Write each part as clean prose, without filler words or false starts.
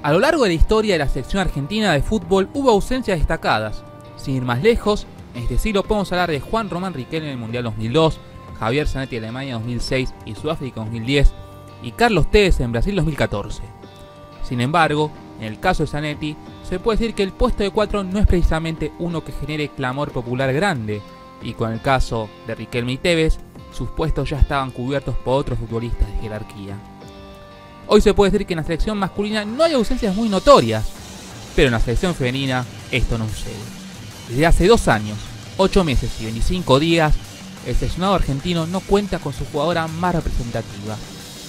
A lo largo de la historia de la selección argentina de fútbol hubo ausencias destacadas. Sin ir más lejos, en este siglo podemos hablar de Juan Román Riquelme en el Mundial 2002, Javier Zanetti en Alemania 2006 y Sudáfrica 2010, y Carlos Tevez en Brasil 2014. Sin embargo, en el caso de Zanetti, se puede decir que el puesto de 4 no es precisamente uno que genere clamor popular grande, y con el caso de Riquelme y Tevez, sus puestos ya estaban cubiertos por otros futbolistas de jerarquía. Hoy se puede decir que en la selección masculina no hay ausencias muy notorias, pero en la selección femenina esto no sucede. Desde hace 2 años, 8 meses y 25 días, el seleccionado argentino no cuenta con su jugadora más representativa.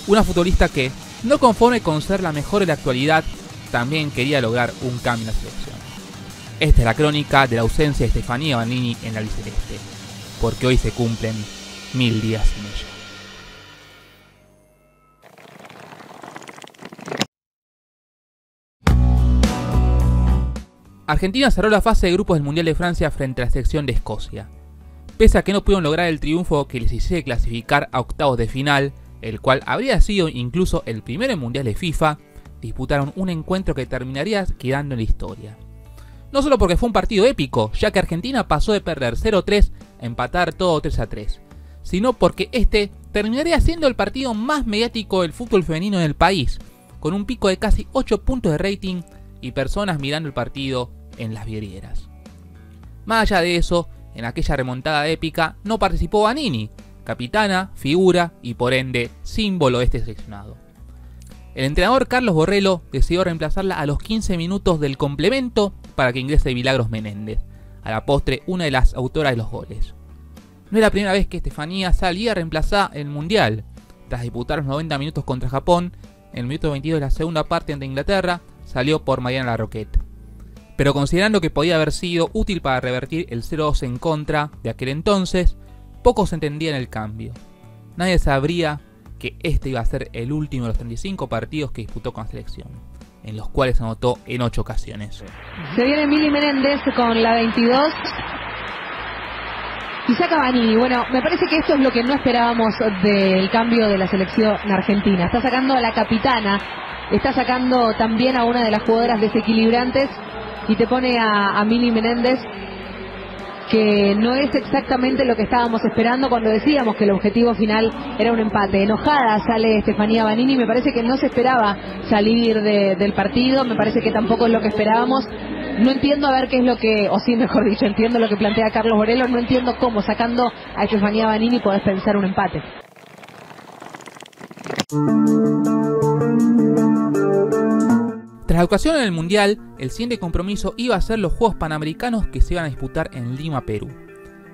Una futbolista que, no conforme con ser la mejor de la actualidad, también quería lograr un cambio en la selección. Esta es la crónica de la ausencia de Estefanía Banini en la albiceleste, porque hoy se cumplen 1000 días sin ella. Argentina cerró la fase de grupos del Mundial de Francia frente a la selección de Escocia. Pese a que no pudieron lograr el triunfo que les hiciese clasificar a octavos de final, el cual habría sido incluso el primero en Mundial de FIFA, disputaron un encuentro que terminaría quedando en la historia. No solo porque fue un partido épico, ya que Argentina pasó de perder 0-3 a empatar todo 3-3, sino porque este terminaría siendo el partido más mediático del fútbol femenino en el país, con un pico de casi 8 puntos de rating y personas mirando el partido en las vidrieras. Más allá de eso, en aquella remontada épica no participó Banini, capitana, figura y por ende símbolo de este seleccionado. El entrenador Carlos Borrello decidió reemplazarla a los 15 minutos del complemento para que ingrese Milagros Menéndez, a la postre una de las autoras de los goles. No es la primera vez que Estefanía salía reemplazada en el Mundial. Tras disputar los 90 minutos contra Japón, en el minuto 22 de la segunda parte ante Inglaterra, salió por Mariana Larroquette. Pero considerando que podía haber sido útil para revertir el 0-2 en contra de aquel entonces, pocos entendían el cambio. Nadie sabría que este iba a ser el último de los 35 partidos que disputó con la selección, en los cuales anotó en 8 ocasiones. Se viene Mili Menéndez con la 22 y saca Banini. Bueno, me parece que esto es lo que no esperábamos del cambio de la selección argentina. Está sacando a la capitana, está sacando también a una de las jugadoras desequilibrantes y te pone a Mili Menéndez, que no es exactamente lo que estábamos esperando cuando decíamos que el objetivo final era un empate. Enojada sale Estefanía Banini, me parece que no se esperaba salir del partido, me parece que tampoco es lo que esperábamos. No entiendo a ver qué es lo que, o sí, mejor dicho, entiendo lo que plantea Carlos Borrello, no entiendo cómo sacando a Estefanía Banini podés pensar un empate. Tras la ocasión en el Mundial, el siguiente compromiso iba a ser los Juegos Panamericanos que se iban a disputar en Lima, Perú.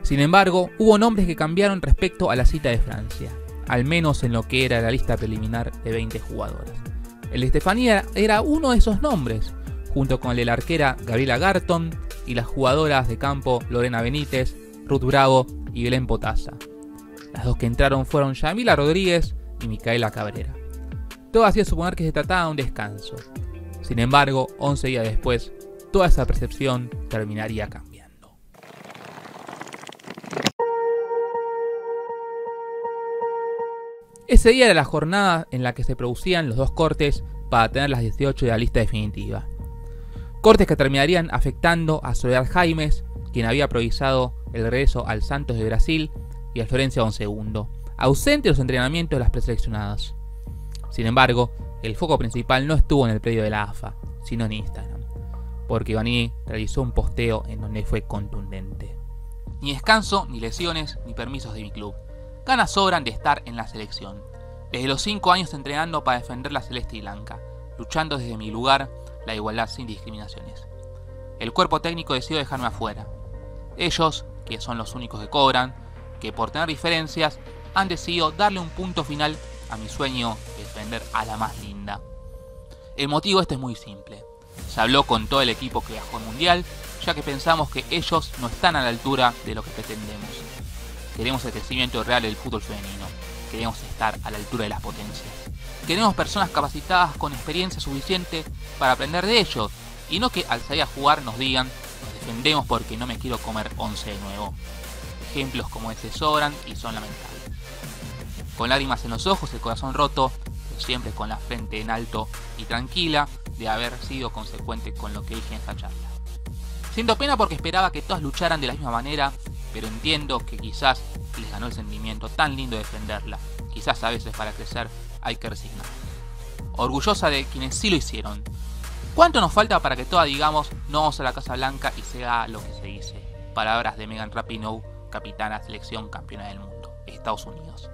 Sin embargo, hubo nombres que cambiaron respecto a la cita de Francia, al menos en lo que era la lista preliminar de 20 jugadoras. El de Estefanía era uno de esos nombres, junto con el de la arquera Gabriela Garton y las jugadoras de campo Lorena Benítez, Ruth Bravo y Belén Potasa. Las dos que entraron fueron Yamila Rodríguez y Micaela Cabrera. Todo hacía suponer que se trataba de un descanso. Sin embargo, 11 días después, toda esa percepción terminaría cambiando. Ese día era la jornada en la que se producían los 2 cortes para tener las 18 de la lista definitiva. Cortes que terminarían afectando a Soledad Jaimes, quien había priorizado el regreso al Santos de Brasil, y a Florencia Bonsegundo, ausente de los entrenamientos de las preseleccionadas. Sin embargo, el foco principal no estuvo en el predio de la AFA, sino en Instagram, porque Banini realizó un posteo en donde fue contundente. Ni descanso, ni lesiones, ni permisos de mi club. Ganas sobran de estar en la selección. Desde los 5 años entrenando para defender la celeste y blanca, luchando desde mi lugar la igualdad sin discriminaciones. El cuerpo técnico decidió dejarme afuera. Ellos, que son los únicos que cobran, que por tener diferencias, han decidido darle un punto final a mi sueño de defender a la más linda. El motivo es muy simple. Se habló con todo el equipo que viajó al Mundial, ya que pensamos que ellos no están a la altura de lo que pretendemos. Queremos el crecimiento real del fútbol femenino. Queremos estar a la altura de las potencias. Queremos personas capacitadas con experiencia suficiente para aprender de ellos, y no que al salir a jugar nos digan: nos defendemos porque no me quiero comer 11 de nuevo. Ejemplos como ese sobran y son lamentables. Con lágrimas en los ojos, el corazón roto, pero siempre con la frente en alto y tranquila, de haber sido consecuente con lo que dije en esta charla. Siento pena porque esperaba que todas lucharan de la misma manera, pero entiendo que quizás les ganó el sentimiento tan lindo de defenderla. Quizás a veces para crecer hay que resignar. Orgullosa de quienes sí lo hicieron. ¿Cuánto nos falta para que todas digamos no vamos a la Casa Blanca y se haga lo que se dice? Palabras de Megan Rapinoe, capitana selección campeona del mundo, Estados Unidos.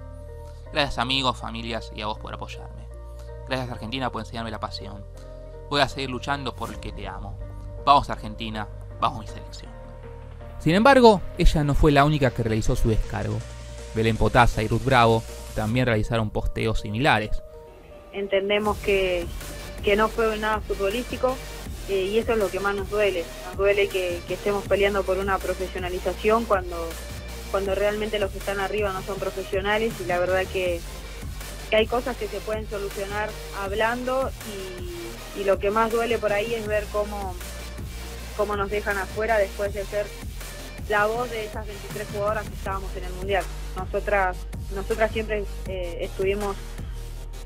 Gracias amigos, familias y a vos por apoyarme. Gracias Argentina por enseñarme la pasión. Voy a seguir luchando por el que te amo. Vamos Argentina, vamos mi selección. Sin embargo, ella no fue la única que realizó su descargo. Belén Potasa y Ruth Bravo también realizaron posteos similares. Entendemos que no fue nada futbolístico y eso es lo que más nos duele. Nos duele que estemos peleando por una profesionalización cuando realmente los que están arriba no son profesionales, y la verdad que hay cosas que se pueden solucionar hablando, y lo que más duele por ahí es ver cómo nos dejan afuera después de ser la voz de esas 23 jugadoras que estábamos en el Mundial. Nosotras siempre estuvimos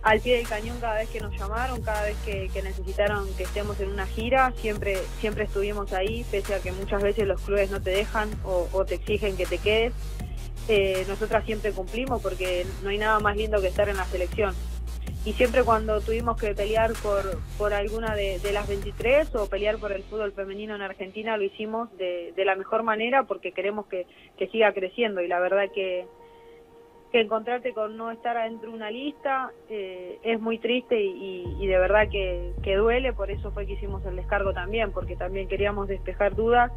al pie del cañón cada vez que nos llamaron, cada vez que necesitaron que estemos en una gira, siempre estuvimos ahí, pese a que muchas veces los clubes no te dejan o te exigen que te quedes. Nosotras siempre cumplimos porque no hay nada más lindo que estar en la selección. Y siempre cuando tuvimos que pelear por alguna de las 23 o pelear por el fútbol femenino en Argentina, lo hicimos de la mejor manera porque queremos que siga creciendo, y la verdad que encontrarte con no estar adentro de una lista es muy triste y de verdad que duele. Por eso fue que hicimos el descargo también, porque también queríamos despejar dudas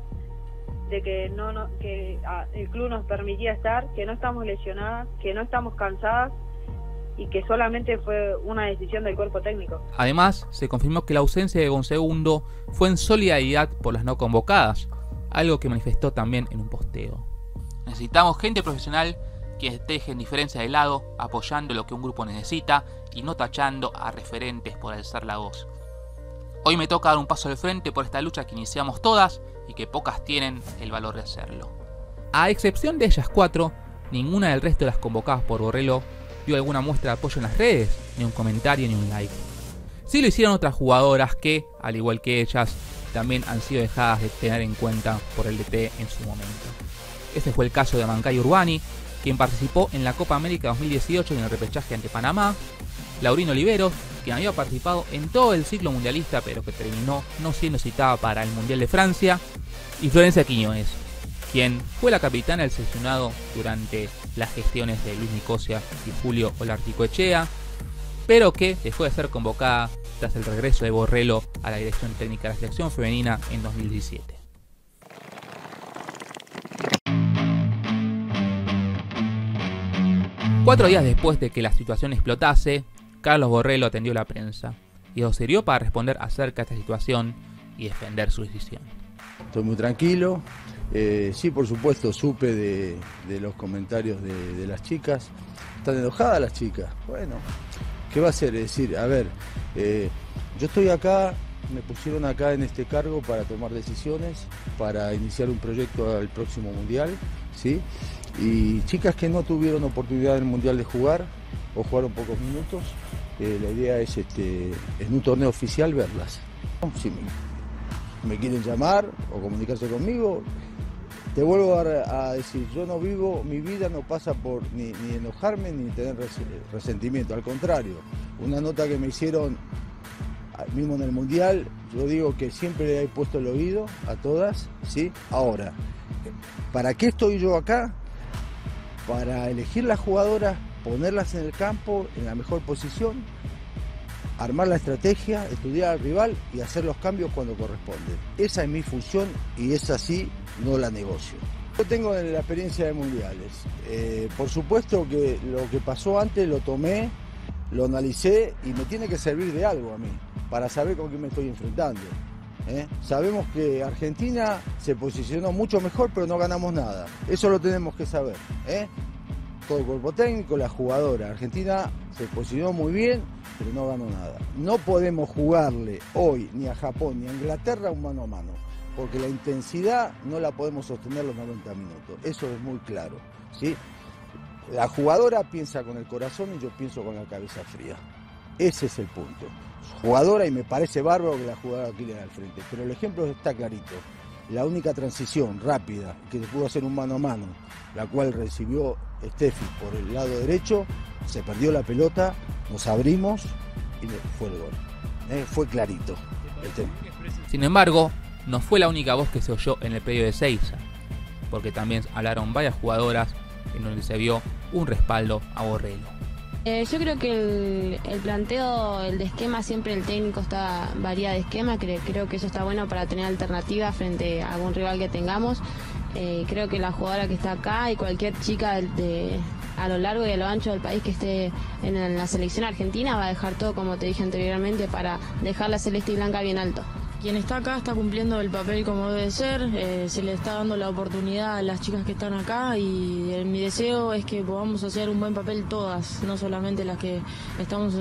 de que el club nos permitía estar, que no estamos lesionadas, que no estamos cansadas y que solamente fue una decisión del cuerpo técnico. Además, se confirmó que la ausencia de Bonsegundo fue en solidaridad por las no convocadas, algo que manifestó también en un posteo. Necesitamos gente profesional que dejen diferencias de lado, apoyando lo que un grupo necesita y no tachando a referentes por alzar la voz. Hoy me toca dar un paso al frente por esta lucha que iniciamos todas y que pocas tienen el valor de hacerlo. A excepción de ellas 4, ninguna del resto de las convocadas por Borrello dio alguna muestra de apoyo en las redes, ni un comentario ni un like. Sí lo hicieron otras jugadoras que, al igual que ellas, también han sido dejadas de tener en cuenta por el DT en su momento. Este fue el caso de Mancay Urbani, quien participó en la Copa América 2018 en el repechaje ante Panamá, Lauryn Oliveros, quien había participado en todo el ciclo mundialista pero que terminó no siendo citada para el Mundial de Francia, y Florencia Quiñones, quien fue la capitana del seleccionado durante las gestiones de Luis Nicosia y Julio Olarticoechea, pero que dejó de ser convocada tras el regreso de Borrello a la dirección técnica de la selección femenina en 2017. Cuatro días después de que la situación explotase, Carlos Borrello atendió la prensa y lo sirvió para responder acerca de esta situación y defender su decisión. Estoy muy tranquilo. Sí, por supuesto, supe de los comentarios de las chicas. Están enojadas las chicas. Bueno, ¿qué va a hacer? Es decir, a ver, yo estoy acá, me pusieron acá en este cargo para tomar decisiones, para iniciar un proyecto al próximo Mundial, ¿sí? Y chicas que no tuvieron oportunidad en el Mundial de jugar o jugaron pocos minutos, la idea es en un torneo oficial verlas. Si me quieren llamar o comunicarse conmigo, te vuelvo a decir, yo no vivo, mi vida no pasa por ni enojarme ni tener resentimiento, al contrario, una nota que me hicieron mismo en el Mundial, yo digo que siempre le he puesto el oído a todas, ¿sí? Ahora, ¿para qué estoy yo acá? Para elegir las jugadoras, ponerlas en el campo, en la mejor posición, armar la estrategia, estudiar al rival y hacer los cambios cuando corresponde. Esa es mi función y esa sí no la negocio. Yo tengo la experiencia de mundiales. Por supuesto que lo que pasó antes lo tomé, lo analicé y me tiene que servir de algo a mí, para saber con quién me estoy enfrentando. Sabemos que Argentina se posicionó mucho mejor, pero no ganamos nada. Eso lo tenemos que saber. Todo el cuerpo técnico, la jugadora. Argentina se posicionó muy bien, pero no ganó nada. No podemos jugarle hoy ni a Japón ni a Inglaterra un mano a mano, porque la intensidad no la podemos sostener los 90 minutos. Eso es muy claro, ¿sí? La jugadora piensa con el corazón y yo pienso con la cabeza fría. Ese es el punto. Jugadora, y me parece bárbaro que la jugadora aquí le da al frente, pero el ejemplo está clarito. La única transición rápida que se pudo hacer un mano a mano, la cual recibió Steffi por el lado derecho, se perdió la pelota, nos abrimos y fue el gol. Fue clarito el tema. Sin embargo, no fue la única voz que se oyó en el predio de Ezeiza, porque también hablaron varias jugadoras en donde se vio un respaldo a Borrello. Yo creo que el planteo, el de esquema, siempre el técnico varía de esquema. Creo que eso está bueno para tener alternativas frente a algún rival que tengamos. Creo que la jugadora que está acá y cualquier chica a lo largo y a lo ancho del país que esté en la selección argentina va a dejar todo, como te dije anteriormente, para dejar la celeste y blanca bien alto. Quien está acá está cumpliendo el papel como debe ser, se le está dando la oportunidad a las chicas que están acá y mi deseo es que podamos hacer un buen papel todas, no solamente las que estamos,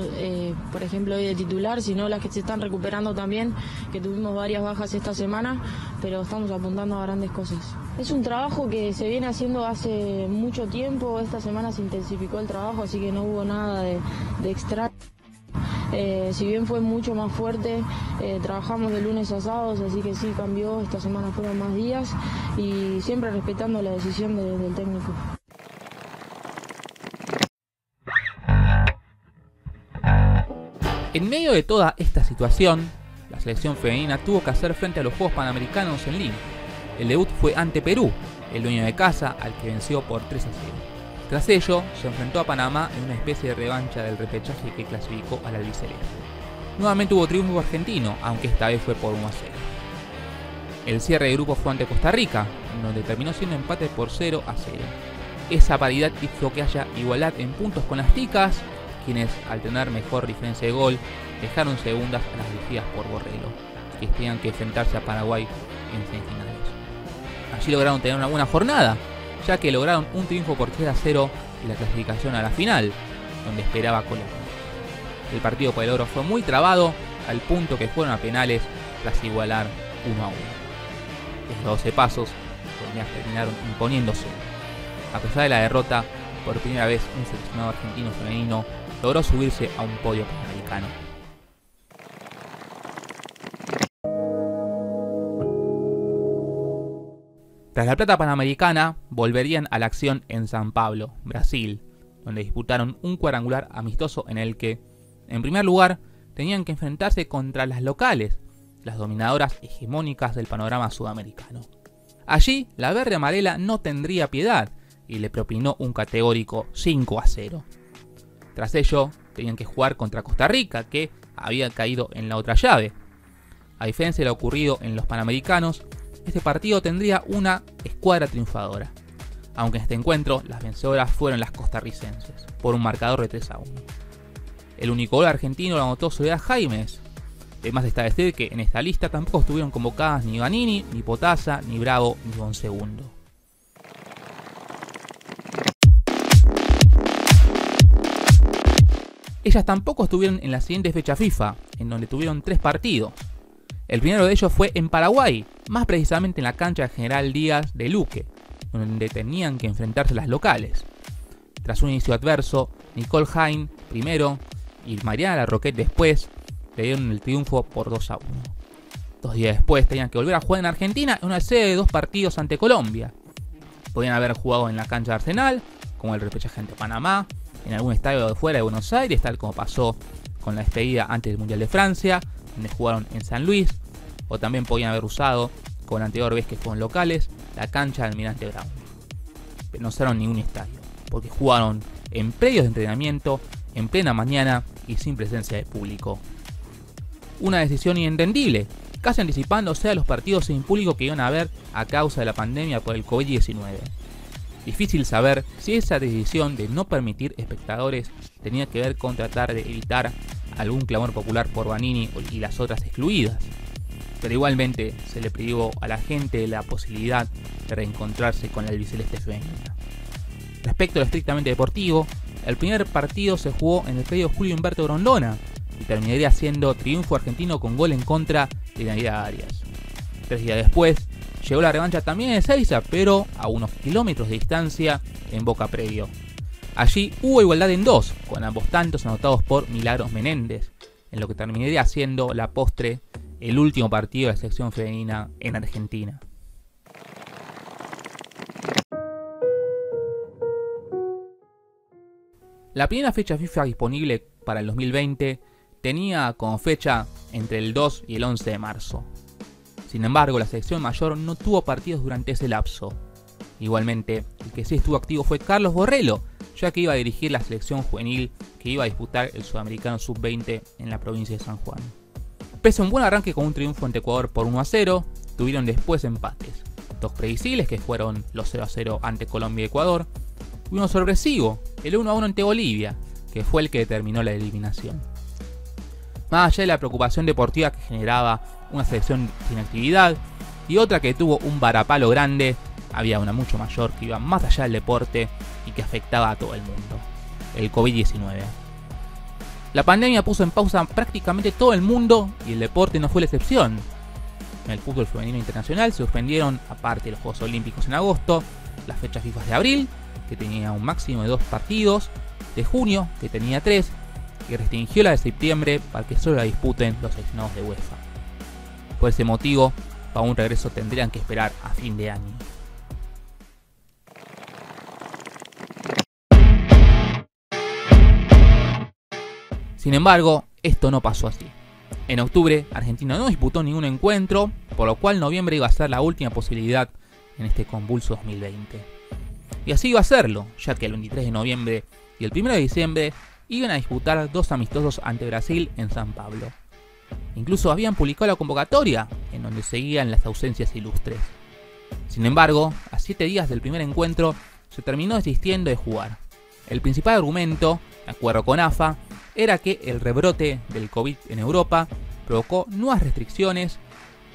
por ejemplo, hoy de titular, sino las que se están recuperando también, que tuvimos varias bajas esta semana, pero estamos apuntando a grandes cosas. Es un trabajo que se viene haciendo hace mucho tiempo, esta semana se intensificó el trabajo, así que no hubo nada de extra. Si bien fue mucho más fuerte, trabajamos de lunes a sábados, así que sí cambió, esta semana fueron más días y siempre respetando la decisión del técnico. En medio de toda esta situación, la selección femenina tuvo que hacer frente a los Juegos Panamericanos en Lima. El debut fue ante Perú, el dueño de casa, al que venció por 3-0. Tras ello, se enfrentó a Panamá en una especie de revancha del repechaje que clasificó al albiceleste. Nuevamente hubo triunfo argentino, aunque esta vez fue por 1-0. El cierre de grupo fue ante Costa Rica, donde terminó siendo empate por 0-0. Esa paridad hizo que haya igualdad en puntos con las ticas, quienes, al tener mejor diferencia de gol, dejaron segundas a las dirigidas por Borrello, que tenían que enfrentarse a Paraguay en semifinales. Allí lograron tener una buena jornada, ya que lograron un triunfo por 3-0 y la clasificación a la final, donde esperaba Colombia. El partido por el oro fue muy trabado, al punto que fueron a penales tras igualar 1-1. En los 12 pasos, los colombianos terminaron imponiéndose. A pesar de la derrota, por primera vez un seleccionado argentino femenino logró subirse a un podio panamericano. Tras la plata panamericana, volverían a la acción en San Pablo, Brasil, donde disputaron un cuadrangular amistoso en el que, en primer lugar, tenían que enfrentarse contra las locales, las dominadoras hegemónicas del panorama sudamericano. Allí, la verde amarela no tendría piedad y le propinó un categórico 5-0. Tras ello, tenían que jugar contra Costa Rica, que había caído en la otra llave. A diferencia de lo ocurrido en los Panamericanos, este partido tendría una escuadra triunfadora, aunque en este encuentro las vencedoras fueron las costarricenses, por un marcador de 3-1. El único gol argentino lo anotó Soledad Jaimes. Además está decir que en esta lista tampoco estuvieron convocadas ni Vanini, ni Potasa, ni Bravo, ni Bonsegundo. Ellas tampoco estuvieron en la siguiente fecha FIFA, en donde tuvieron 3 partidos. El primero de ellos fue en Paraguay, más precisamente en la cancha de General Díaz de Luque, donde tenían que enfrentarse las locales. Tras un inicio adverso, Nicole Hain primero y Mariana Larroquette después le dieron el triunfo por 2-1. 2 días después tenían que volver a jugar en Argentina en una serie de 2 partidos ante Colombia. Podían haber jugado en la cancha de Arsenal, como el repechaje ante Panamá, en algún estadio de fuera de Buenos Aires, tal como pasó con la despedida antes del Mundial de Francia, donde jugaron en San Luis, o también podían haber usado, como la anterior vez que fueron locales, la cancha de Almirante Brown. Pero no usaron ningún estadio, porque jugaron en predios de entrenamiento, en plena mañana y sin presencia de público. Una decisión inentendible, casi anticipándose a los partidos sin público que iban a haber a causa de la pandemia por el COVID-19. Difícil saber si esa decisión de no permitir espectadores tenía que ver con tratar de evitar algún clamor popular por Vanini y las otras excluidas. Pero igualmente se le privó a la gente la posibilidad de reencontrarse con la albiceleste femenina. Respecto a lo estrictamente deportivo, el primer partido se jugó en el predio Julio Humberto Grondona y terminaría siendo triunfo argentino con gol en contra de Navidad Arias. 3 días después, llegó la revancha también en Ezeiza, pero a unos kilómetros de distancia en Boca Predio. Allí hubo igualdad en 2, con ambos tantos anotados por Milagros Menéndez, en lo que terminaría siendo la postre el último partido de la selección femenina en Argentina. La primera fecha FIFA disponible para el 2020 tenía como fecha entre el 2 y el 11 de marzo. Sin embargo, la selección mayor no tuvo partidos durante ese lapso. Igualmente, el que sí estuvo activo fue Carlos Borrello, ya que iba a dirigir la selección juvenil que iba a disputar el Sudamericano Sub-20 en la provincia de San Juan. Pese a un buen arranque con un triunfo ante Ecuador por 1-0, tuvieron después empates. 2 previsibles, que fueron los 0-0 ante Colombia y Ecuador, y uno sorpresivo, el 1-1 ante Bolivia, que fue el que determinó la eliminación. Más allá de la preocupación deportiva que generaba una selección sin actividad y otra que tuvo un varapalo grande, había una mucho mayor que iba más allá del deporte y que afectaba a todo el mundo: el COVID-19. La pandemia puso en pausa prácticamente todo el mundo y el deporte no fue la excepción. En el fútbol femenino internacional se suspendieron, aparte de los Juegos Olímpicos en agosto, las fechas FIFA de abril, que tenía un máximo de 2 partidos, de junio, que tenía 3, y restringió la de septiembre para que solo la disputen los seleccionados de UEFA. Por ese motivo, para un regreso tendrían que esperar a fin de año. Sin embargo, esto no pasó así. En octubre, Argentina no disputó ningún encuentro, por lo cual noviembre iba a ser la última posibilidad en este convulso 2020. Y así iba a serlo, ya que el 23 de noviembre y el 1 de diciembre iban a disputar 2 amistosos ante Brasil en San Pablo. Incluso habían publicado la convocatoria, en donde seguían las ausencias ilustres. Sin embargo, a 7 días del primer encuentro, se terminó desistiendo de jugar. El principal argumento, de acuerdo con AFA, era que el rebrote del COVID en Europa provocó nuevas restricciones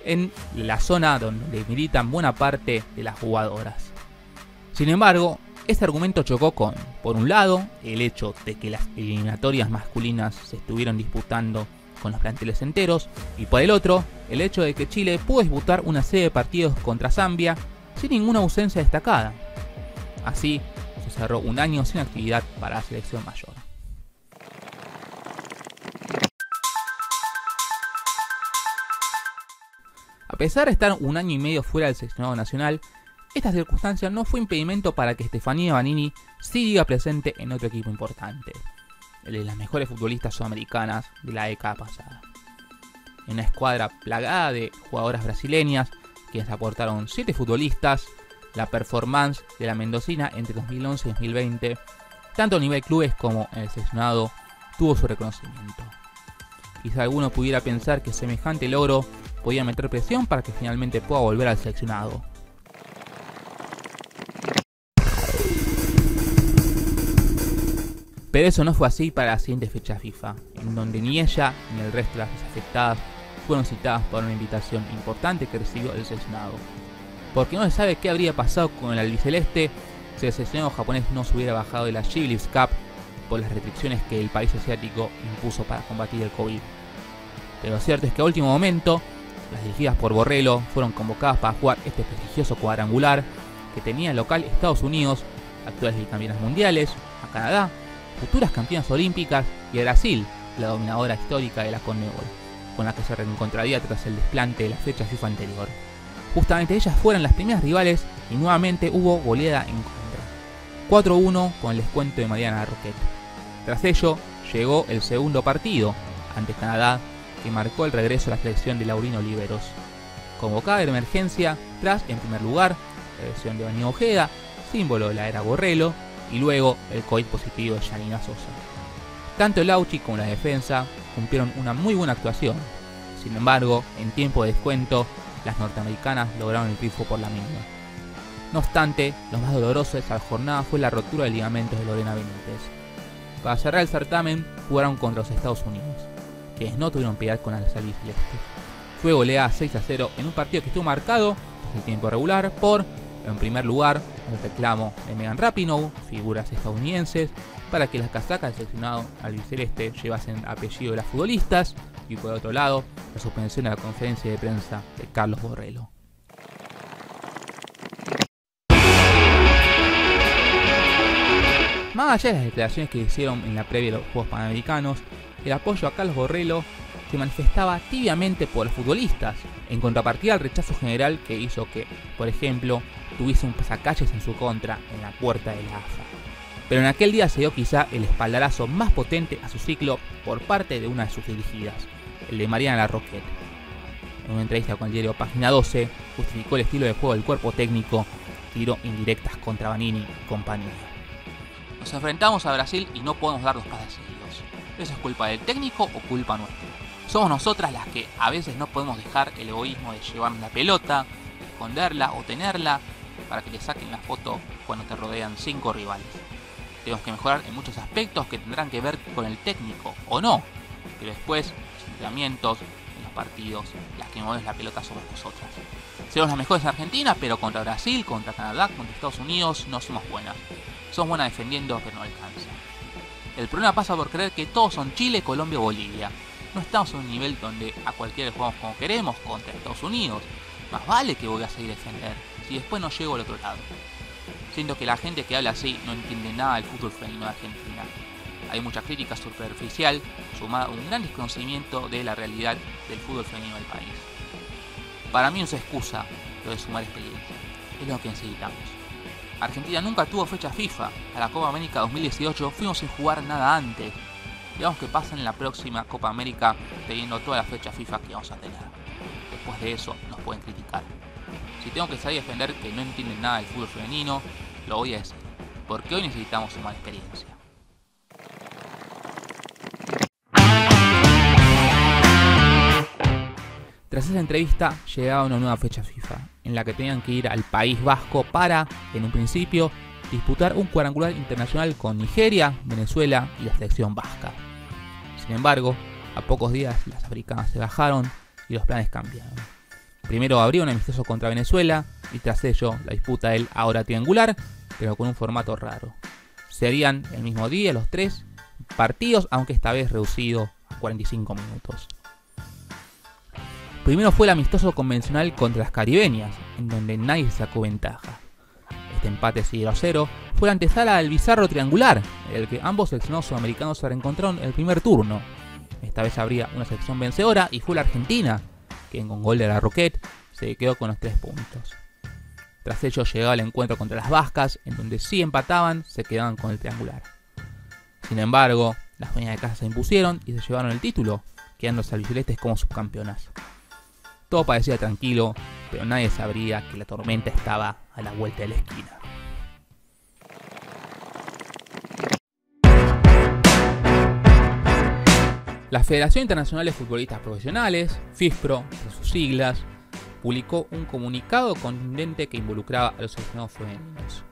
en la zona donde militan buena parte de las jugadoras. Sin embargo, este argumento chocó con, por un lado, el hecho de que las eliminatorias masculinas se estuvieron disputando con los planteles enteros, y por el otro, el hecho de que Chile pudo disputar una serie de partidos contra Zambia sin ninguna ausencia destacada. Así, se cerró un año sin actividad para la selección mayor. A pesar de estar un año y medio fuera del seleccionado nacional, esta circunstancia no fue impedimento para que Estefanía Banini siga presente en otro equipo importante, el de las mejores futbolistas sudamericanas de la década pasada. En una escuadra plagada de jugadoras brasileñas, quienes aportaron 7 futbolistas, la performance de la mendocina entre 2011 y 2020, tanto a nivel clubes como en el seleccionado, tuvo su reconocimiento. Quizá alguno pudiera pensar que semejante logro podía meter presión para que finalmente pueda volver al seleccionado. Pero eso no fue así para la siguiente fecha FIFA, en donde ni ella ni el resto de las afectadas fueron citadas por una invitación importante que recibió el seleccionado. Porque no se sabe qué habría pasado con el albiceleste si el seleccionado japonés no se hubiera bajado de la G-League Cup por las restricciones que el país asiático impuso para combatir el COVID. Pero lo cierto es que a último momento, las dirigidas por Borrello fueron convocadas para jugar este prestigioso cuadrangular que tenía el local Estados Unidos, actuales bicampeonas mundiales, a Canadá, futuras campeonas olímpicas, y a Brasil, la dominadora histórica de la Conmebol, con la que se reencontraría tras el desplante de la fecha FIFA anterior. Justamente ellas fueron las primeras rivales y nuevamente hubo goleada en contra. 4-1 con el descuento de Mariana Roquette. Tras ello, llegó el segundo partido ante Canadá, que marcó el regreso a la selección de Laurina Oliveros, convocada de emergencia tras, en primer lugar, la lesión de Bani Ojeda, símbolo de la era Borrello, y luego el COVID positivo de Yanina Sosa. Tanto el Auchi como la defensa cumplieron una muy buena actuación. Sin embargo, en tiempo de descuento, las norteamericanas lograron el triunfo por la mínima. No obstante, lo más doloroso de esa jornada fue la rotura de ligamentos de Lorena Benítez. Para cerrar el certamen, jugaron contra los Estados Unidos, quienes no tuvieron piedad con las albicelestes. Fue goleada 6-0 en un partido que estuvo marcado desde el tiempo regular por, en primer lugar, el reclamo de Megan Rapinoe, figuras estadounidenses, para que las casacas del seleccionado albiceleste llevasen apellido de las futbolistas, y por otro lado, la suspensión de la conferencia de prensa de Carlos Borrello. Más allá de las declaraciones que hicieron en la previa de los Juegos Panamericanos, el apoyo a Carlos Borrello se manifestaba tibiamente por los futbolistas, en contrapartida al rechazo general que hizo que, por ejemplo, tuviese un pasacalles en su contra en la puerta de la AFA. Pero en aquel día se dio quizá el espaldarazo más potente a su ciclo por parte de una de sus dirigidas, el de Mariana Larroquette. En una entrevista con el diario Página 12, justificó el estilo de juego del cuerpo técnico, tiró indirectas contra Vanini y compañía. Nos enfrentamos a Brasil y no podemos dar 2 pases seguidos. ¿Eso es culpa del técnico o culpa nuestra? Somos nosotras las que a veces no podemos dejar el egoísmo de llevarnos la pelota, esconderla o tenerla para que te saquen la foto cuando te rodean 5 rivales. Tenemos que mejorar en muchos aspectos que tendrán que ver con el técnico o no, pero después, los entrenamientos, en los partidos, las que movemos la pelota somos nosotras. Somos las mejores en Argentina, pero contra Brasil, contra Canadá, contra Estados Unidos no somos buenas. Somos buenas defendiendo, pero no alcanza. El problema pasa por creer que todos son Chile, Colombia o Bolivia. No estamos en un nivel donde a cualquiera le jugamos como queremos contra Estados Unidos. Más vale que voy a seguir defender, si después no llego al otro lado. Siento que la gente que habla así no entiende nada del fútbol femenino de Argentina. Hay mucha crítica superficial, sumada a un gran desconocimiento de la realidad del fútbol femenino del país. Para mí no se excusa lo de sumar experiencia, es lo que necesitamos. Argentina nunca tuvo fecha FIFA, a la Copa América 2018 fuimos sin jugar nada antes. Veamos qué pasa en la próxima Copa América teniendo todas las fechas FIFA que vamos a tener. Después de eso nos pueden criticar. Si tengo que salir a defender que no entienden nada del fútbol femenino, lo voy a decir, porque hoy necesitamos sumar experiencia. Tras esa entrevista llegaba una nueva fecha FIFA, en la que tenían que ir al País Vasco para, en un principio, disputar un cuadrangular internacional con Nigeria, Venezuela y la selección vasca. Sin embargo, a pocos días las africanas se bajaron y los planes cambiaron. Primero habría un amistoso contra Venezuela y tras ello la disputa del ahora triangular, pero con un formato raro. Serían el mismo día los 3 partidos, aunque esta vez reducido a 45 minutos. Primero fue el amistoso convencional contra las caribeñas, en donde nadie sacó ventaja. Este empate 0-0 fue la antesala del bizarro triangular, en el que ambos seleccionados sudamericanos se reencontraron en el primer turno. Esta vez habría una selección vencedora y fue la Argentina, quien con gol de Larroquette se quedó con los 3 puntos. Tras ello llegaba el encuentro contra las vascas, en donde si empataban se quedaban con el triangular. Sin embargo, las dueñas de casa se impusieron y se llevaron el título, quedando los albicelestes como subcampeonas. Todo parecía tranquilo, pero nadie sabría que la tormenta estaba a la vuelta de la esquina. La Federación Internacional de Futbolistas Profesionales, FIFPro, por sus siglas, publicó un comunicado contundente que involucraba a los seleccionados femeninos.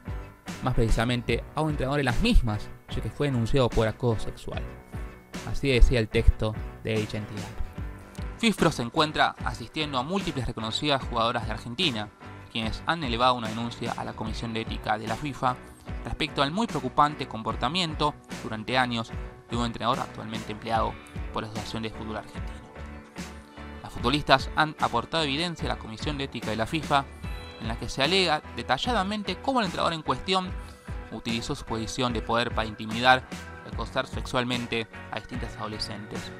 Más precisamente a un entrenador de las mismas, ya que fue denunciado por acoso sexual. Así decía el texto de dicha entidad. FIFPro se encuentra asistiendo a múltiples reconocidas jugadoras de Argentina, quienes han elevado una denuncia a la Comisión de Ética de la FIFA respecto al muy preocupante comportamiento durante años de un entrenador actualmente empleado por la Asociación de Fútbol Argentino. Las futbolistas han aportado evidencia a la Comisión de Ética de la FIFA en la que se alega detalladamente cómo el entrenador en cuestión utilizó su posición de poder para intimidar y acosar sexualmente a distintas adolescentes,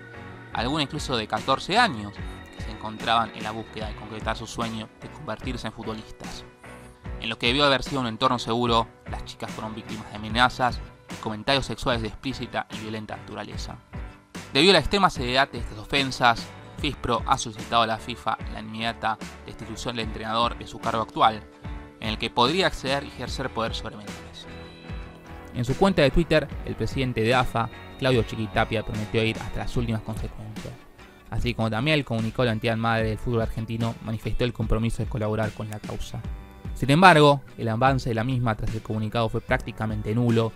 algunas incluso de 14 años, que se encontraban en la búsqueda de concretar su sueño de convertirse en futbolistas. En lo que debió haber sido un entorno seguro, las chicas fueron víctimas de amenazas y comentarios sexuales de explícita y violenta naturaleza. Debido a la extrema seriedad de estas ofensas, FIFPro ha solicitado a la FIFA la inmediata destitución del entrenador de su cargo actual, en el que podría acceder y ejercer poder sobre menores. En su cuenta de Twitter, el presidente de AFA, Claudio Chiquitapia, prometió ir hasta las últimas consecuencias. Así como también el comunicado de la entidad madre del fútbol argentino manifestó el compromiso de colaborar con la causa. Sin embargo, el avance de la misma tras el comunicado fue prácticamente nulo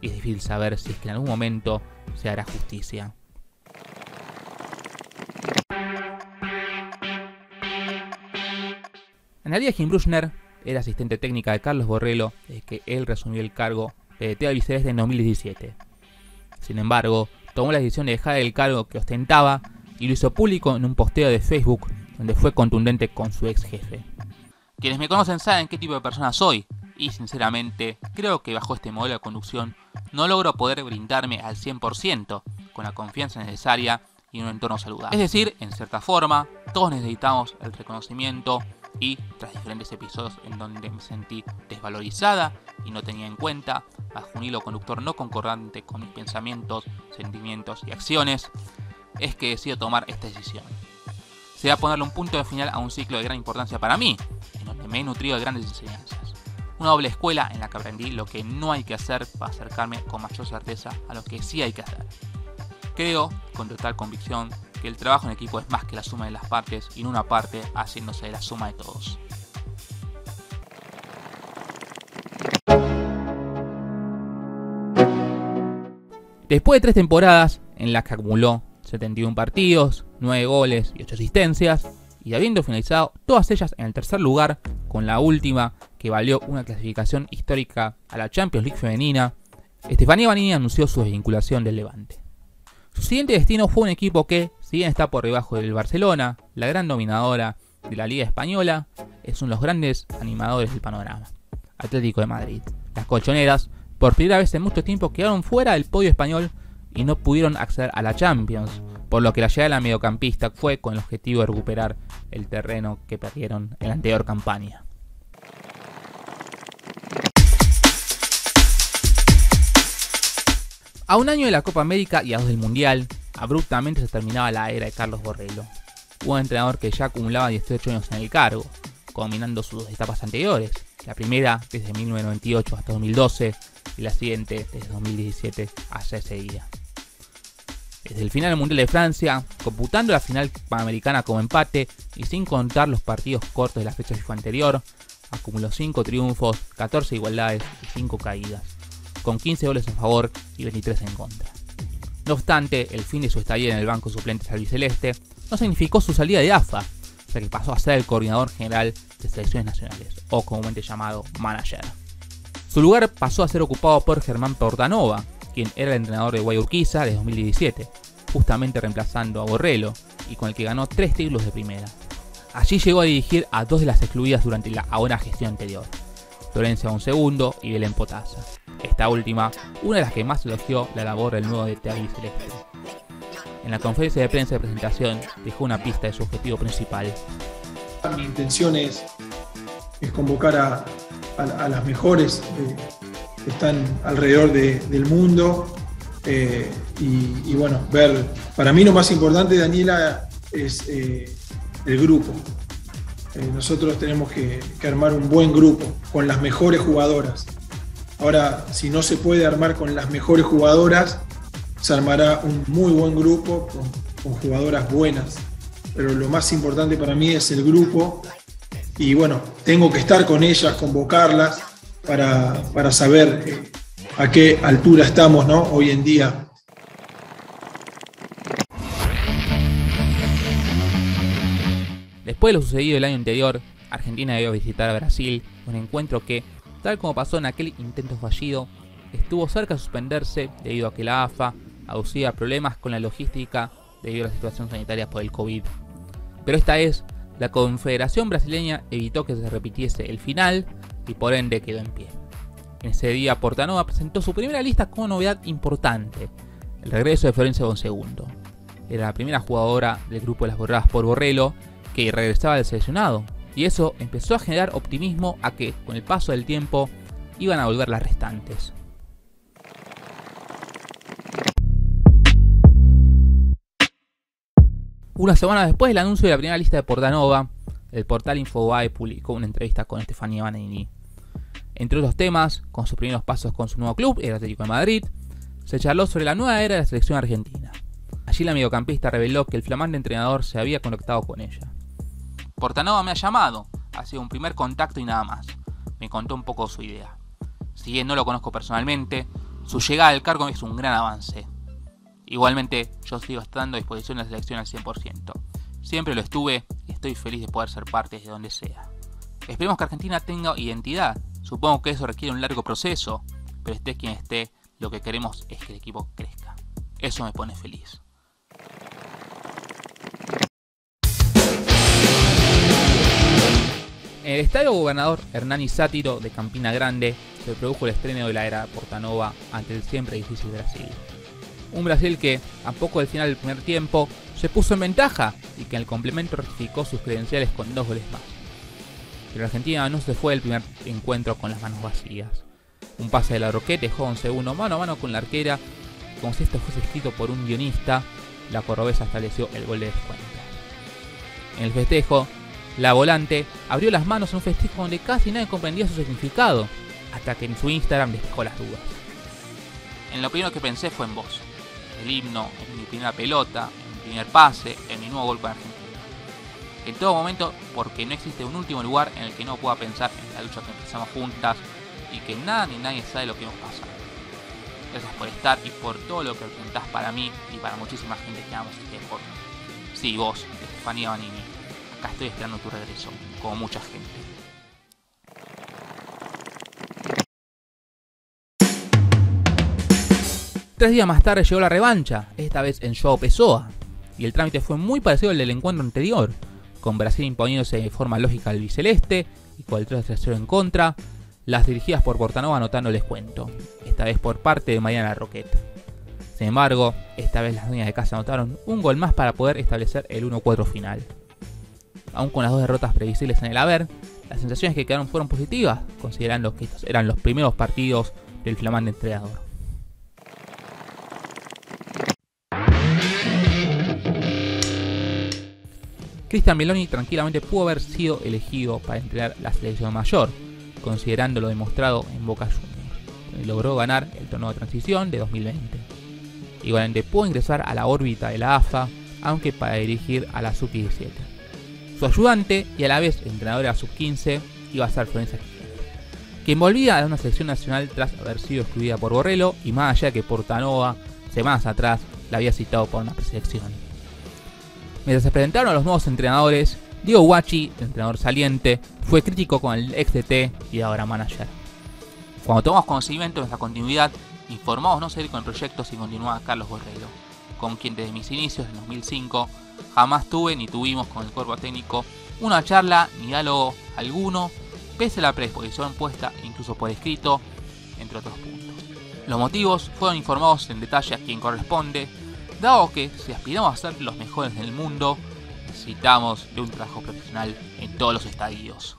y es difícil saber si es que en algún momento se hará justicia. Analia Gimbruchner era asistente técnica de Carlos Borrello desde que él reasumió el cargo de DT albiceleste en 2017. Sin embargo, tomó la decisión de dejar el cargo que ostentaba y lo hizo público en un posteo de Facebook donde fue contundente con su ex jefe. Quienes me conocen saben qué tipo de persona soy y sinceramente creo que bajo este modelo de conducción no logro poder brindarme al 100% con la confianza necesaria y en un entorno saludable. Es decir, en cierta forma, todos necesitamos el reconocimiento y tras diferentes episodios en donde me sentí desvalorizada y no tenía en cuenta bajo un hilo conductor no concordante con mis pensamientos, sentimientos y acciones, es que decido tomar esta decisión. Será ponerle un punto de final a un ciclo de gran importancia para mí, en donde me he nutrido de grandes enseñanzas. Una doble escuela en la que aprendí lo que no hay que hacer para acercarme con mayor certeza a lo que sí hay que hacer. Creo, con total convicción, que el trabajo en equipo es más que la suma de las partes y no una parte haciéndose de la suma de todos. Después de 3 temporadas en las que acumuló 71 partidos, 9 goles y 8 asistencias, y habiendo finalizado todas ellas en el tercer lugar, con la última que valió una clasificación histórica a la Champions League femenina, Estefanía Banini anunció su desvinculación del Levante. Su siguiente destino fue un equipo que, si bien está por debajo del Barcelona, la gran dominadora de la Liga Española, es uno de los grandes animadores del panorama: Atlético de Madrid. Las colchoneras, por primera vez en mucho tiempo, quedaron fuera del podio español y no pudieron acceder a la Champions, por lo que la llegada de la mediocampista fue con el objetivo de recuperar el terreno que perdieron en la anterior campaña. A un año de la Copa América y a 2 del Mundial, abruptamente se terminaba la era de Carlos Borrello, un entrenador que ya acumulaba 18 años en el cargo, combinando sus 2 etapas anteriores, la primera desde 1998 hasta 2012 y la siguiente desde 2017 hasta ese día. Desde el final del Mundial de Francia, computando la final panamericana como empate y sin contar los partidos cortos de la fecha FIFA anterior, acumuló 5 triunfos, 14 igualdades y 5 caídas, con 15 goles a favor y 23 en contra. No obstante, el fin de su estadía en el banco suplente albiceleste no significó su salida de AFA, ya que pasó a ser el coordinador general de selecciones nacionales, o comúnmente llamado manager. Su lugar pasó a ser ocupado por Germán Portanova, quien era el entrenador de Guayurquiza desde 2017, justamente reemplazando a Borrello, y con el que ganó 3 títulos de primera. Allí llegó a dirigir a 2 de las excluidas durante la ahora gestión anterior, Florencia Bonsegundo y Belén Potasa. Esta última, una de las que más elogió la labor del nuevo DT albiceleste. En la conferencia de prensa de presentación dejó una pista de su objetivo principal. Mi intención es convocar a las mejores que están alrededor del mundo y bueno, ver, para mí lo más importante, Daniela, es el grupo. Nosotros tenemos que armar un buen grupo con las mejores jugadoras. Ahora, si no se puede armar con las mejores jugadoras, se armará un muy buen grupo con jugadoras buenas. Pero lo más importante para mí es el grupo y bueno, tengo que estar con ellas, convocarlas para saber a qué altura estamos, ¿no?, hoy en día. Después de lo sucedido el año anterior, Argentina debió visitar a Brasil, un encuentro que, tal como pasó en aquel intento fallido, estuvo cerca de suspenderse debido a que la AFA aducía problemas con la logística debido a la situación sanitaria por el COVID. Pero esta vez, la Confederación Brasileña evitó que se repitiese el final y por ende quedó en pie. En ese día, Portanova presentó su primera lista como novedad importante: el regreso de Florencia Bonsegundo. Era la primera jugadora del grupo de las borradas por Borrello que regresaba del seleccionado, y eso empezó a generar optimismo a que, con el paso del tiempo, iban a volver las restantes. Una semana después del anuncio de la primera lista de Portanova, el portal Infobae publicó una entrevista con Estefanía Banini. Entre otros temas, con sus primeros pasos con su nuevo club, el Atlético de Madrid, se charló sobre la nueva era de la selección argentina. Allí la mediocampista reveló que el flamante entrenador se había conectado con ella. Portanova me ha llamado, ha sido un primer contacto y nada más. Me contó un poco su idea. Si bien no lo conozco personalmente, su llegada al cargo es un gran avance. Igualmente, yo sigo estando a disposición de la selección al 100%. Siempre lo estuve y estoy feliz de poder ser parte de donde sea. Esperemos que Argentina tenga identidad. Supongo que eso requiere un largo proceso, pero esté quien esté, lo que queremos es que el equipo crezca. Eso me pone feliz. En el estadio Gobernador Hernani Sátiro de Campina Grande se produjo el estreno de la era Portanova ante el siempre difícil Brasil. Un Brasil que, a poco del final del primer tiempo, se puso en ventaja y que en el complemento rectificó sus credenciales con 2 goles más. Pero Argentina no se fue del primer encuentro con las manos vacías. Un pase de la Roquette dejó un segundo mano a mano con la arquera, como si esto fuese escrito por un guionista. La cordobesa estableció el gol de descuento. En el festejo, la volante abrió las manos en un festejo donde casi nadie comprendía su significado, hasta que en su Instagram despejó las dudas. En lo primero que pensé fue en vos, el himno, en mi primera pelota, en mi primer pase, en mi nuevo gol para Argentina. En todo momento, porque no existe un último lugar en el que no pueda pensar en la lucha que empezamos juntas y que nada ni nadie sabe lo que hemos pasado. Gracias por estar y por todo lo que representás para mí y para muchísima gente que amamos este deporte. Sí, vos, Estefanía Banini, acá estoy esperando tu regreso, como mucha gente. Tres días más tarde llegó la revancha, esta vez en João Pessoa, y el trámite fue muy parecido al del encuentro anterior, con Brasil imponiéndose de forma lógica al albiceleste y con el 3-0 en contra, las dirigidas por Portanova anotando el descuento, esta vez por parte de Mariana Roquette. Sin embargo, esta vez las dueñas de casa anotaron un gol más para poder establecer el 1-4 final. Aún con las 2 derrotas previsibles en el haber, las sensaciones que quedaron fueron positivas, considerando que estos eran los primeros partidos del flamante entrenador. Cristian Meloni tranquilamente pudo haber sido elegido para entrenar la selección mayor, considerando lo demostrado en Boca Juniors. Logró ganar el torneo de transición de 2020. Igualmente pudo ingresar a la órbita de la AFA, aunque para dirigir a la Sub-17. Su ayudante y a la vez entrenador de la Sub-15 iba a ser Florencia Kirchner, quien volvía a una selección nacional tras haber sido excluida por Borrello y más allá de que Portanova, semanas atrás, la había citado por una preselección. Mientras se presentaron a los nuevos entrenadores, Diego Guachi, entrenador saliente, fue crítico con el ex DT y ahora manager. Cuando tomamos conocimiento de nuestra continuidad, informamos no seguir con el proyecto si continuaba Carlos Borrello, con quien desde mis inicios en 2005 jamás tuve ni tuvimos con el cuerpo técnico una charla ni diálogo alguno, pese a la predisposición puesta incluso por escrito, entre otros puntos. Los motivos fueron informados en detalle a quien corresponde, dado que si aspiramos a ser los mejores del mundo, necesitamos de un trabajo profesional en todos los estadios.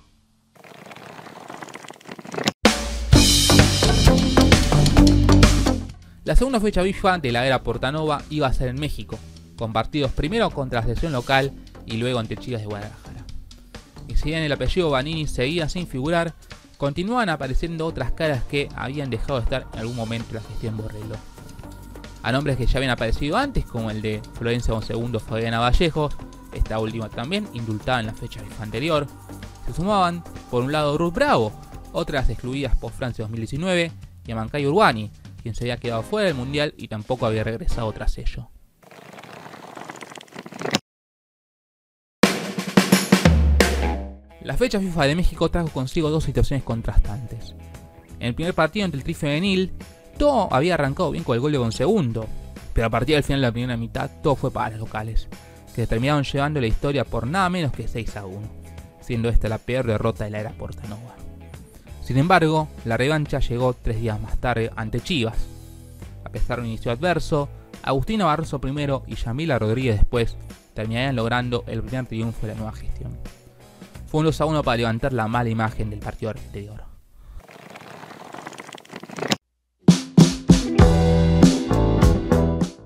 La segunda fecha FIFA de la era Portanova iba a ser en México, con partidos primero contra la selección local y luego ante Chivas de Guadalajara. Y si bien el apellido Banini seguía sin figurar, continuaban apareciendo otras caras que habían dejado de estar en algún momento en la gestión Borrello. A nombres que ya habían aparecido antes, como el de Florencia II Fabiana Vallejos, esta última también indultada en la fecha FIFA anterior, se sumaban por un lado Ruth Bravo, otras excluidas por Francia 2019, y Amancay Urbani, quien se había quedado fuera del Mundial y tampoco había regresado tras ello. La fecha FIFA de México trajo consigo 2 situaciones contrastantes. En el primer partido ante el Tri Femenil, todo había arrancado bien con el gol de Gonsegundo, pero a partir del final de la primera mitad todo fue para los locales, que terminaron llevando la historia por nada menos que 6-1, siendo esta la peor derrota de la era Portanova. Sin embargo, la revancha llegó 3 días más tarde ante Chivas. A pesar de un inicio adverso, Agustina Barroso primero y Yamila Rodríguez después terminarían logrando el primer triunfo de la nueva gestión. Fue un 2-1 para levantar la mala imagen del partido anterior.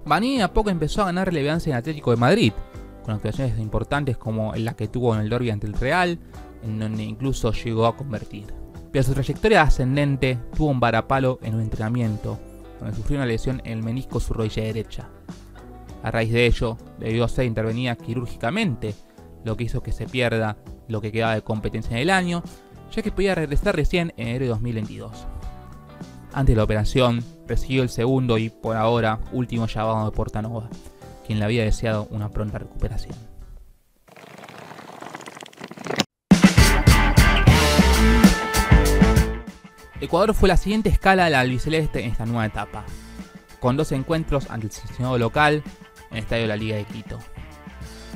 Banini a poco empezó a ganar relevancia en Atlético de Madrid, con actuaciones importantes como la que tuvo en el derbi ante el Real, en donde incluso llegó a convertir. Pero su trayectoria ascendente tuvo un varapalo en un entrenamiento, donde sufrió una lesión en el menisco su rodilla derecha. A raíz de ello, debió ser intervenida quirúrgicamente, lo que hizo que se pierda lo que quedaba de competencia en el año, ya que podía regresar recién en enero de 2022. Antes de la operación, recibió el segundo y, por ahora, último llamado de Portanova, quien le había deseado una pronta recuperación. Ecuador fue la siguiente escala de la albiceleste en esta nueva etapa, con 2 encuentros ante el seleccionado local en el estadio de la Liga de Quito.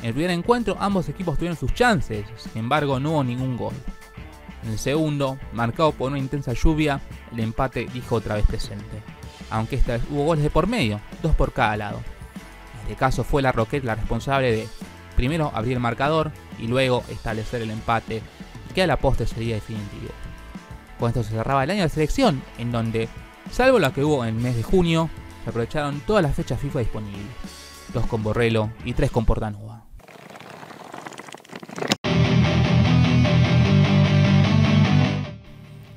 En el primer encuentro ambos equipos tuvieron sus chances, sin embargo no hubo ningún gol. En el segundo, marcado por una intensa lluvia, el empate dijo otra vez presente, aunque esta vez hubo goles de por medio, 2 por cada lado. En este caso fue la Roquette la responsable de primero abrir el marcador y luego establecer el empate, que a la postre sería definitivo. Con esto se cerraba el año de selección, en donde, salvo la que hubo en el mes de junio, se aprovecharon todas las fechas FIFA disponibles, 2 con Borrello y 3 con Portanova.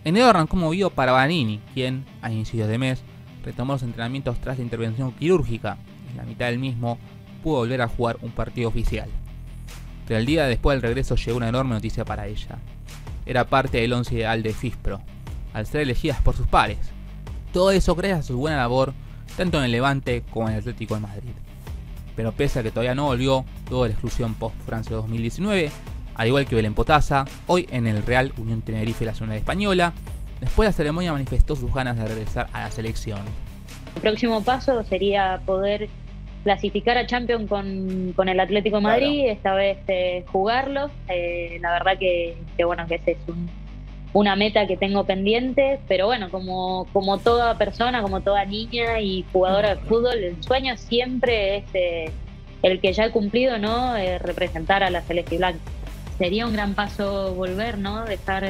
Enero arrancó movido para Vanini, quien, a inicios de mes, retomó los entrenamientos tras la intervención quirúrgica. En la mitad del mismo, pudo volver a jugar un partido oficial. Pero el día después del regreso llegó una enorme noticia para ella. Era parte del 11 ideal de FISPRO, al ser elegidas por sus pares. Todo eso gracias a su buena labor, tanto en el Levante como en el Atlético de Madrid. Pero pese a que todavía no volvió, luego de la exclusión post-Francia 2019, al igual que Belén Potasa, hoy en el Real Unión Tenerife la Nacional Española, después de la ceremonia manifestó sus ganas de regresar a la selección. El próximo paso sería poder clasificar a Champions con el Atlético de Madrid, claro. Esta vez jugarlo. La verdad que bueno, que ese es una meta que tengo pendiente, pero bueno, como toda persona, como toda niña y jugadora de fútbol, el sueño siempre es el que ya he cumplido, ¿no? Representar a la Celeste Blanca. Sería un gran paso volver, ¿no? Dejar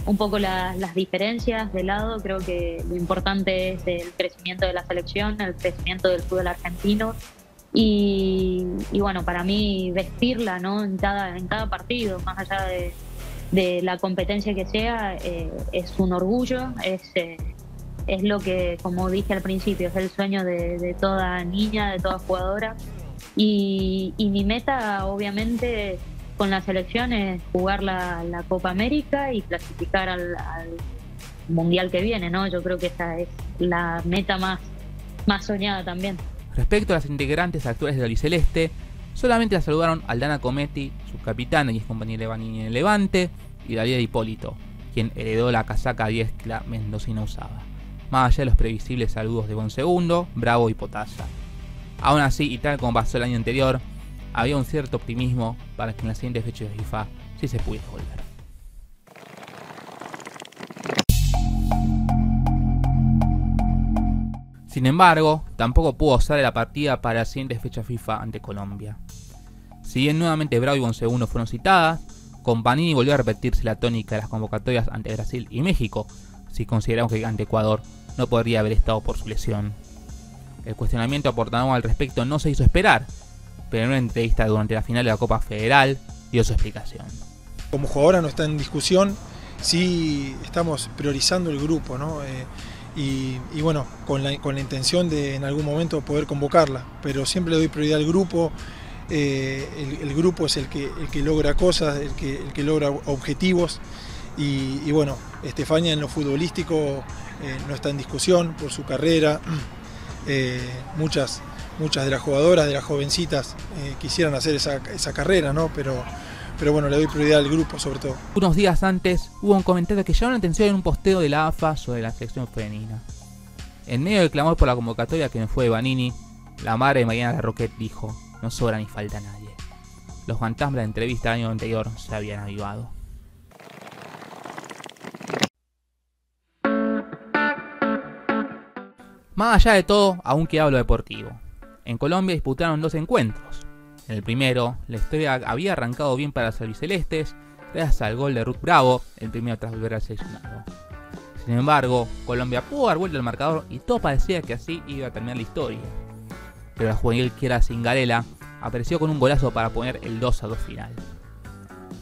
un poco las diferencias de lado. Creo que lo importante es el crecimiento de la selección, el crecimiento del fútbol argentino y bueno, para mí vestirla, ¿no? en cada partido, más allá de la competencia que sea, es un orgullo, es lo que, como dije al principio, es el sueño de toda niña, de toda jugadora y mi meta obviamente con la selección es jugar la Copa América y clasificar al Mundial que viene, ¿no? Yo creo que esa es la meta más soñada también. Respecto a las integrantes actuales del albiceleste, solamente la saludaron Aldana Cometti, su capitana y ex compañera de Vanini en el Levante, y Dalia Hipólito, quien heredó la casaca 10 que la mendocina usaba, más allá de los previsibles saludos de Bonsegundo, Bravo y Potasa. Aún así, y tal como pasó el año anterior, había un cierto optimismo para que en la siguiente fecha de FIFA sí se pudiera volver. Sin embargo, tampoco pudo usar la partida para la siguiente fecha FIFA ante Colombia. Si bien nuevamente Bravo y Bonsegundo fueron citadas, con Vanini volvió a repetirse la tónica de las convocatorias ante Brasil y México, si consideramos que ante Ecuador no podría haber estado por su lesión. El cuestionamiento a Portanova al respecto no se hizo esperar, pero en una entrevista durante la final de la Copa Federal dio su explicación. Como jugadora no está en discusión, sí estamos priorizando el grupo, ¿no? Y bueno, con la intención de en algún momento poder convocarla, pero siempre le doy prioridad al grupo. El grupo es el que logra cosas, el que logra objetivos y bueno, Estefanía en lo futbolístico no está en discusión por su carrera. Muchas de las jugadoras, de las jovencitas quisieran hacer esa carrera, ¿no? Pero bueno, le doy prioridad al grupo sobre todo. Unos días antes hubo un comentario que llamó la atención en un posteo de la AFA sobre la selección femenina. En medio del clamor por la convocatoria que no fue de Vanini, la madre de Mariana La Roquette dijo: "No sobra ni falta nadie". Los fantasmas de la entrevista del año anterior se habían avivado. Más allá de todo, aún quedaba lo deportivo. En Colombia disputaron 2 encuentros. En el primero, la historia había arrancado bien para los albicelestes, gracias al gol de Ruth Bravo, el primero tras volver al seleccionado. Sin embargo, Colombia pudo dar vuelta al marcador y todo parecía que así iba a terminar la historia. Pero la juvenil Chiara Cingarella apareció con un golazo para poner el 2-2 final.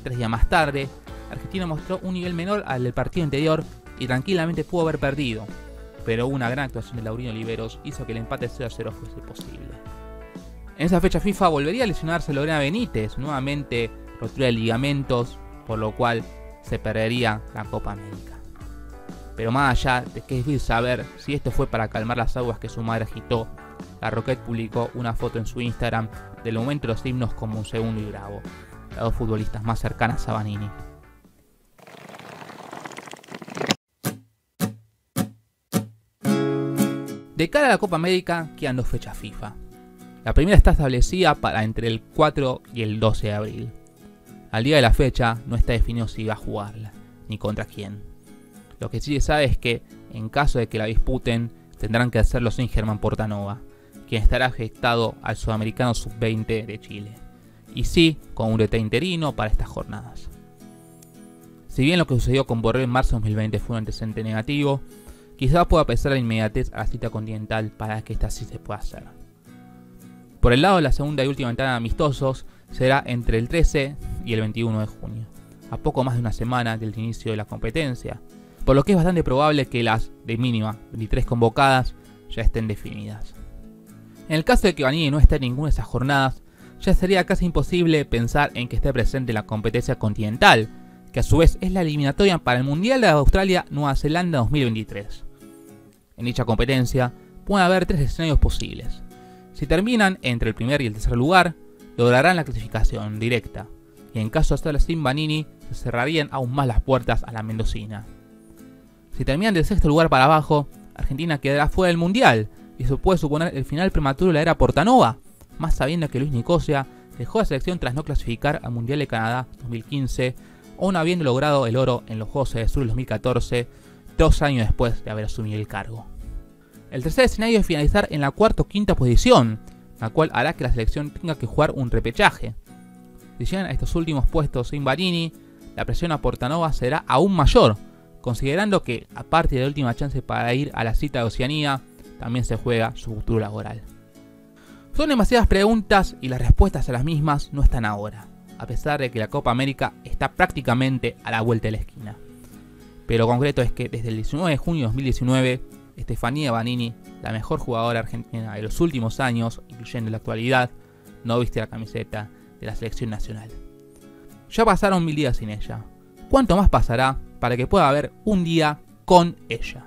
3 días más tarde, Argentina mostró un nivel menor al del partido anterior y tranquilamente pudo haber perdido, pero una gran actuación de Laurino Oliveros hizo que el empate 0-0 fuese posible. En esa fecha FIFA volvería a lesionarse Lorena Benítez, nuevamente rotura de ligamentos, por lo cual se perdería la Copa América. Pero más allá de que es difícil saber si esto fue para calmar las aguas que su madre agitó, La Roquette publicó una foto en su Instagram del momento de los himnos con Bonsegundo y Bravo, las 2 futbolistas más cercanas a Vanini. De cara a la Copa América quedan 2 fechas FIFA. La primera está establecida para entre el 4 y el 12 de abril. Al día de la fecha no está definido si va a jugarla, ni contra quién. Lo que sí se sabe es que, en caso de que la disputen, tendrán que hacerlo sin Germán Portanova, quien estará afectado al Sudamericano Sub-20 de Chile. Y sí, con un DT interino para estas jornadas. Si bien lo que sucedió con Borrell en marzo de 2020 fue un antecedente negativo, quizás pueda pesar la inmediatez a la cita continental para que esta sí se pueda hacer. Por el lado de la segunda y última ventana de amistosos, será entre el 13 y el 21 de junio, a poco más de una semana del inicio de la competencia, por lo que es bastante probable que las, de mínima, 23 convocadas, ya estén definidas. En el caso de que Vanini no esté en ninguna de esas jornadas, ya sería casi imposible pensar en que esté presente en la competencia continental, que a su vez es la eliminatoria para el Mundial de Australia-Nueva Zelanda 2023. En dicha competencia pueden haber 3 escenarios posibles. Si terminan entre el primer y el tercer lugar, lograrán la clasificación directa, y en caso de estar sin Vanini, se cerrarían aún más las puertas a la mendocina. Si terminan del sexto lugar para abajo, Argentina quedará fuera del Mundial, y eso puede suponer el final prematuro de la era Portanova, más sabiendo que Luis Nicosia dejó la selección tras no clasificar al Mundial de Canadá 2015, aún habiendo logrado el oro en los Juegos de Sur 2014, 2 años después de haber asumido el cargo. El tercer escenario es finalizar en la cuarta o quinta posición, la cual hará que la selección tenga que jugar un repechaje. Si llegan a estos últimos puestos sin Vanini, la presión a Portanova será aún mayor, considerando que, aparte de la última chance para ir a la cita de Oceanía, también se juega su futuro laboral. Son demasiadas preguntas y las respuestas a las mismas no están ahora, a pesar de que la Copa América está prácticamente a la vuelta de la esquina. Pero lo concreto es que desde el 19 de junio de 2019, Estefanía Vanini, la mejor jugadora argentina de los últimos años, incluyendo la actualidad, no viste la camiseta de la selección nacional. Ya pasaron 1000 días sin ella. ¿Cuánto más pasará para que pueda haber un día con ella?